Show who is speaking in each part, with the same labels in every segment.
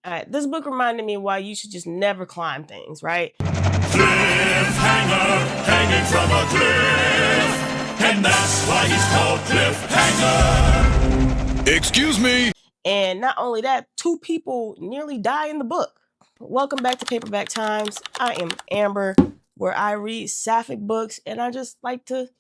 Speaker 1: All right, this book reminded me why you should just never climb things, right?
Speaker 2: Cliffhanger, hanging from a cliff, and that's why he's called Cliffhanger. Excuse me.
Speaker 1: And not only that, 2 people nearly die in the book. Welcome back to Paperback Times. I am Amber, where I read sapphic books, and I just like to,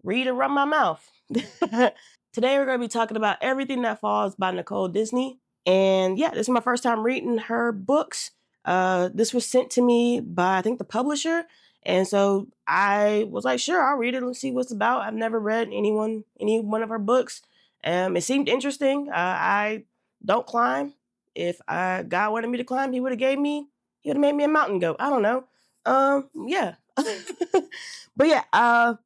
Speaker 1: read and run my mouth. Today we're going to be talking about Everything That Falls by Nicole Disney. And yeah, this is my first time reading her books. This was sent to me by, I think, the publisher. And so I was like, sure, I'll read it and see what it's about. I've never read any one of her books. It seemed interesting. I don't climb. If God wanted me to climb, he would have made me a mountain goat. I don't know. Yeah. But yeah, I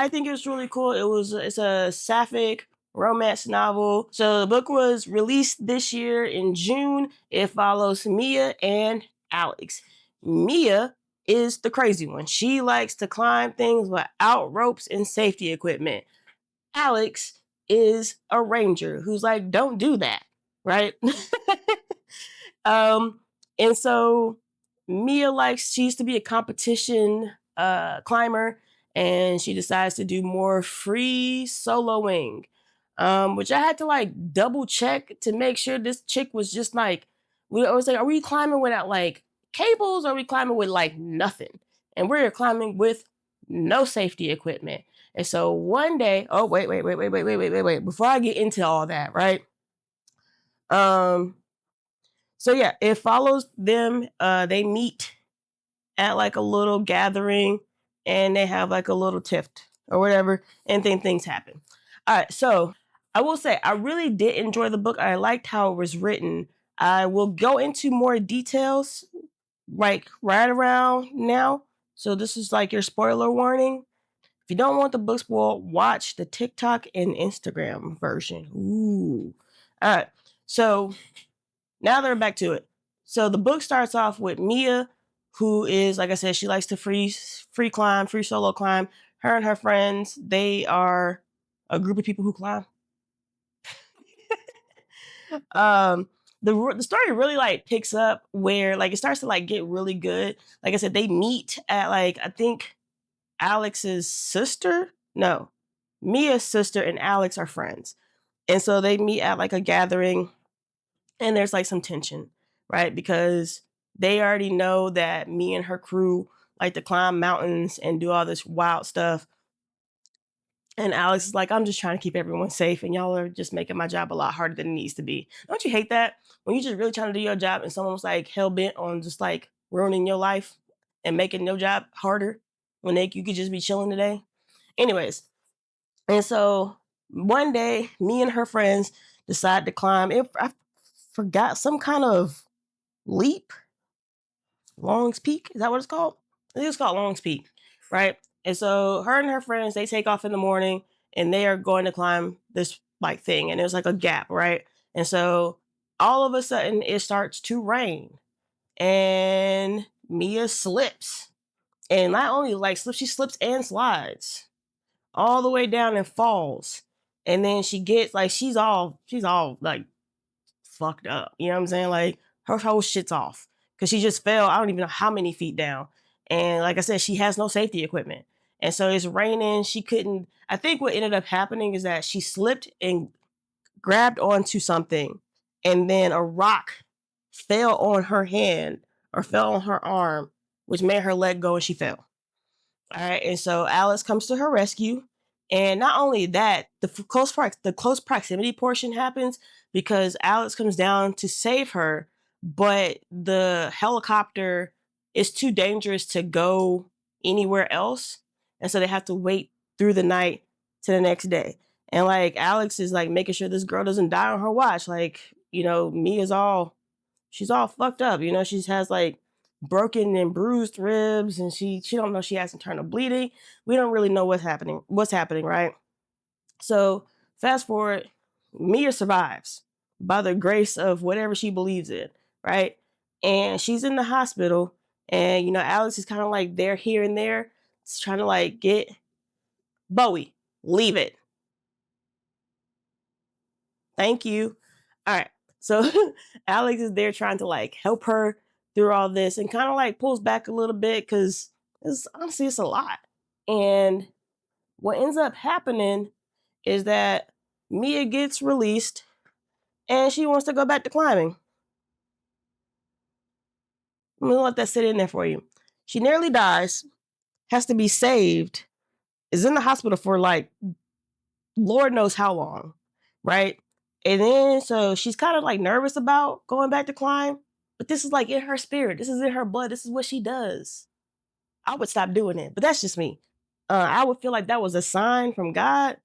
Speaker 1: think it was really cool. It's a sapphic romance novel. So the book was released this year in June. It follows Mia and Alex. Mia is the crazy one. She likes to climb things without ropes and safety equipment. Alex is a ranger who's like, don't do that, right? And so Mia she used to be a competition climber, and she decides to do more free soloing, which I had to like double check to make sure this chick was just like, we always like, are we climbing without like cables, or are we climbing with like nothing? And we're climbing with no safety equipment. And so one day, oh wait, before I get into all that, right? So yeah, it follows them. They meet at like a little gathering, and they have like a little tiff or whatever, and then things happen. All right, so I will say I really did enjoy the book. I liked how it was written. I will go into more details like right around now. So this is like your spoiler warning. If you don't want the book spoiled, watch the TikTok and Instagram version. Ooh. All right. So now they're back to it. So the book starts off with Mia, who is, like I said, she likes to free solo climb. Her and her friends, they are a group of people who climb. The story really like picks up where like it starts to like get really good. Like I said, they meet at like, I think Alex's sister. No, Mia's sister and Alex are friends. And so they meet at like a gathering, and there's like some tension, right? Because they already know that me and her crew like to climb mountains and do all this wild stuff. And Alex is like, I'm just trying to keep everyone safe, and y'all are just making my job a lot harder than it needs to be. Don't you hate that? When you're just really trying to do your job and someone's like hell bent on just like ruining your life and making your job harder when you could just be chilling today. Anyways, and so one day, me and her friends decide to climb. I forgot, some kind of leap. Long's Peak, is that what it's called? I think it's called Long's Peak, right? And so her and her friends, they take off in the morning, and they are going to climb this like thing, and there's like a gap, right? And so all of a sudden it starts to rain, and Mia slips, and not only like slips, she slips and slides all the way down and falls. And then she gets like, she's all like fucked up. You know what I'm saying? Like her whole shit's off because she just fell. I don't even know how many feet down. And like I said, she has no safety equipment. And so it's raining. She couldn't. I think what ended up happening is that she slipped and grabbed onto something, and then a rock fell on her hand or fell on her arm, which made her let go, and she fell. All right, and so Alice comes to her rescue, and not only that, the close proximity portion happens because Alice comes down to save her, but the helicopter is too dangerous to go anywhere else, and so they have to wait through the night to the next day. And like Alex is like making sure this girl doesn't die on her watch. Like, she's all fucked up. She has like broken and bruised ribs, and she don't know she has internal bleeding. We don't really know what's happening, right? So fast forward, Mia survives by the grace of whatever she believes in, right? And she's in the hospital, and Alex is kind of like there, here and there, it's trying to like get Bowie, leave it. Thank you. All right. So Alex is there trying to like help her through all this and kind of like pulls back a little bit because it's honestly it's a lot. And what ends up happening is that Mia gets released and she wants to go back to climbing. I'm gonna let that sit in there for you. She nearly dies, has to be saved, is in the hospital for like Lord knows how long, right? And then so she's kind of like nervous about going back to climb, but this is like in her spirit. This is in her blood. This is what she does. I would stop doing it, but that's just me. I would feel like that was a sign from God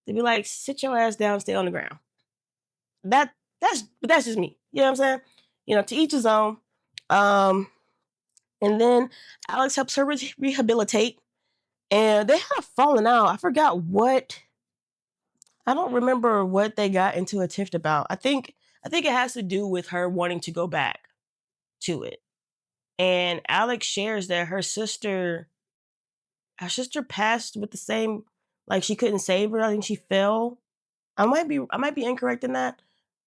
Speaker 1: to be like, sit your ass down, stay on the ground. But that's just me. You know what I'm saying? To each his own. Um, and then Alex helps her rehabilitate, and they have fallen out. I forgot what. I don't remember what they got into a tiff about. I think it has to do with her wanting to go back to it. And Alex shares that her sister passed with the same, like she couldn't save her. I think she fell. I might be incorrect in that,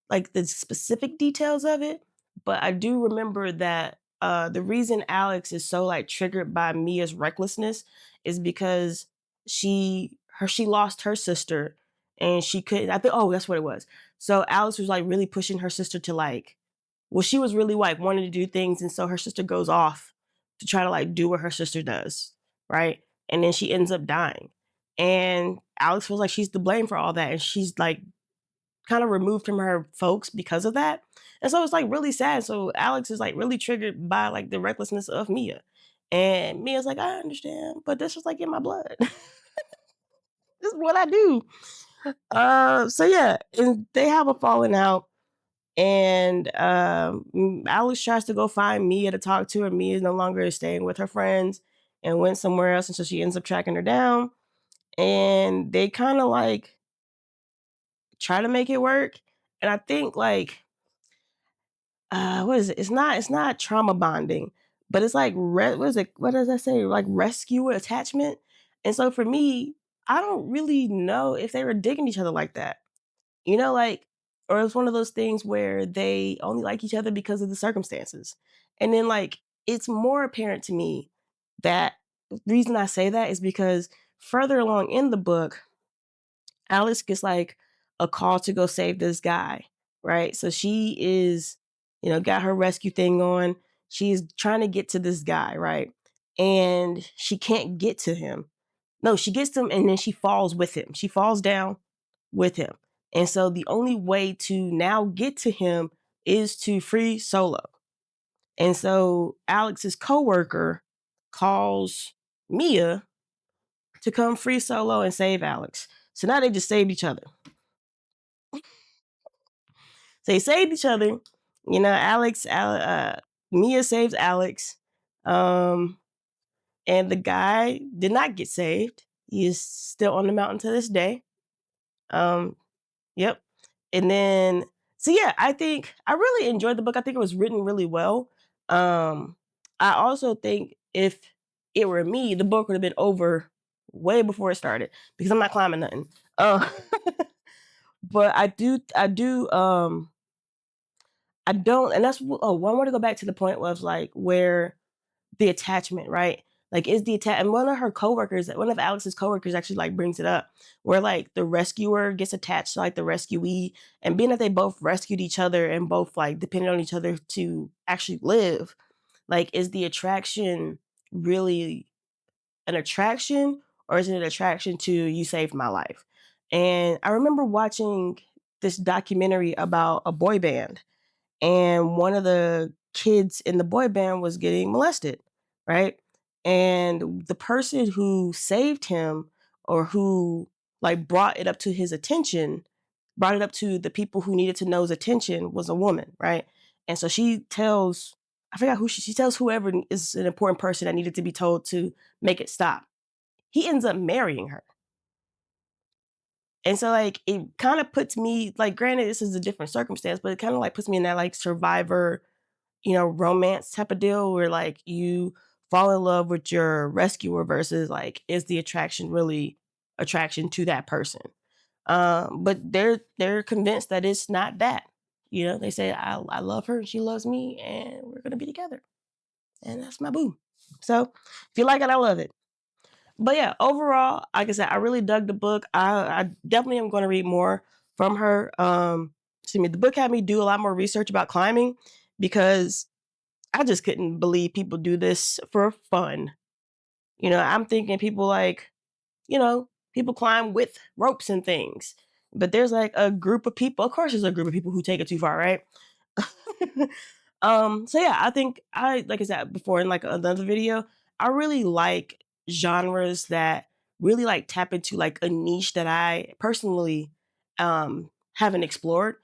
Speaker 1: like the specific details of it, but I do remember that the reason Alex is so like triggered by Mia's recklessness is because she lost her sister and she couldn't. I think that's what it was. So Alex was like really pushing her sister to like, well, she was really like wanting to do things, and so her sister goes off to try to like do what her sister does, right? And then she ends up dying, and Alex feels like she's to blame for all that, and she's like kind of removed from her folks because of that. And so it's like really sad. So Alex is like really triggered by like the recklessness of Mia. And Mia's like, I understand, but this was like in my blood. This is what I do. So yeah, and they have a falling out. And Alex tries to go find Mia to talk to her. Mia is no longer staying with her friends and went somewhere else. And so she ends up tracking her down. And they kind of like try to make it work. And I think like what is it? It's not trauma bonding, but it's like what is it? What does that say? Like rescue attachment. And so for me, I don't really know if they were digging each other like that. Like, or it's one of those things where they only like each other because of the circumstances. And then like it's more apparent to me that the reason I say that is because further along in the book, Alice gets like a call to go save this guy, right? So she is, got her rescue thing on. She's trying to get to this guy, right? And she can't get to him. No, she gets to him and then she falls with him. She falls down with him. And so the only way to now get to him is to free Solo. And so Alex's coworker calls Mia to come free Solo and save Alex. So now they just saved each other. So they saved each other. Mia saves Alex. Um, and the guy did not get saved. He is still on the mountain to this day. Um, yep. And then, so yeah, I think I really enjoyed the book. I think it was written really well. I also think if it were me, the book would have been over way before it started because I'm not climbing nothing. But I don't, and that's I want to go back to the point was like where the attachment, right? Like, is the attach, and one of Alex's coworkers actually like brings it up, where like the rescuer gets attached to like the rescuee, and being that they both rescued each other and both like depended on each other to actually live, like, is the attraction really an attraction, or is it an attraction to you saved my life? And I remember watching this documentary about a boy band, and one of the kids in the boy band was getting molested, right? And the person who saved him, or who like brought it up to his attention, brought it up to the people who needed to know his attention, was a woman, right? And so she tells, I forgot who she tells whoever is an important person that needed to be told to make it stop. He ends up marrying her. And so like it kind of puts me like, granted this is a different circumstance, but it kind of like puts me in that like survivor, romance type of deal where like you fall in love with your rescuer versus like, is the attraction really attraction to that person? But they're convinced that it's not that. You know, they say I love her, she loves me, and we're gonna be together. And that's my boo. So if you like it, I love it. But yeah, overall, like I said, I really dug the book. I definitely am going to read more from her. Excuse me, the book had me do a lot more research about climbing because I just couldn't believe people do this for fun. You know, I'm thinking people like, you know, people climb with ropes and things. But there's like a group of people. Of course, there's a group of people who take it too far, right? So yeah, I think I like I said before in like another video, I really like genres that really like tap into like a niche that I personally haven't explored.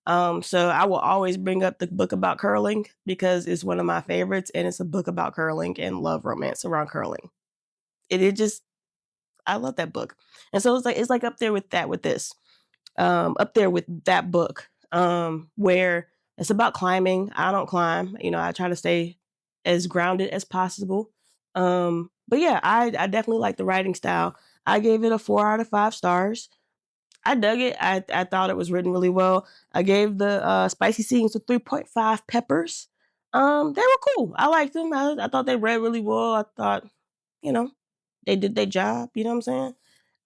Speaker 1: So I will always bring up the book about curling because it's one of my favorites and it's a book about curling and love romance around curling. It just I love that book. And so it's like up there with that with this up there with that book, where it's about climbing. I don't climb, you know, I try to stay as grounded as possible. But yeah, I definitely like the writing style. I gave it a 4 out of 5 stars. I dug it. I thought it was written really well. I gave the spicy scenes a 3.5 peppers. They were cool. I liked them. I thought they read really well. I thought, you know, they did their job. You know what I'm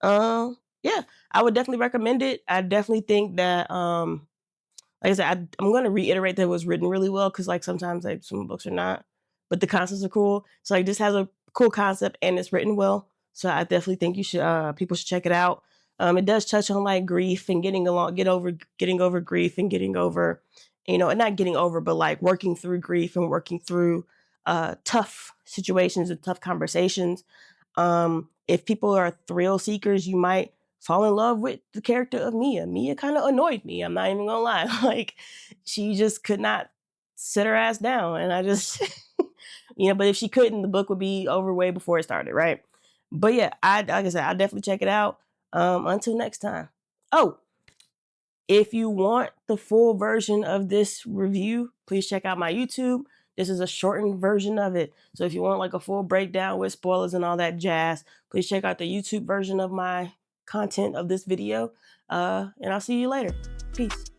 Speaker 1: saying? Yeah, I would definitely recommend it. I definitely think that, like I said, I'm going to reiterate that it was written really well because, like, sometimes like some books are not, but the concepts are cool. So like, this has a cool concept and it's written well. So I definitely think you should, people should check it out. It does touch on like grief and getting over grief and getting over, you know, and not getting over, but like working through grief and working through tough situations and tough conversations. If people are thrill seekers, you might fall in love with the character of Mia. Mia kind of annoyed me. I'm not even gonna lie. Like, she just could not sit her ass down, and I just, you know. But if she couldn't, the book would be over way before it started, right? But yeah, I like I said, I definitely check it out. Until next time. Oh, if you want the full version of this review, please check out my YouTube. This is a shortened version of it. So if you want like a full breakdown with spoilers and all that jazz, please check out the YouTube version of my content of this video. And I'll see you later. Peace.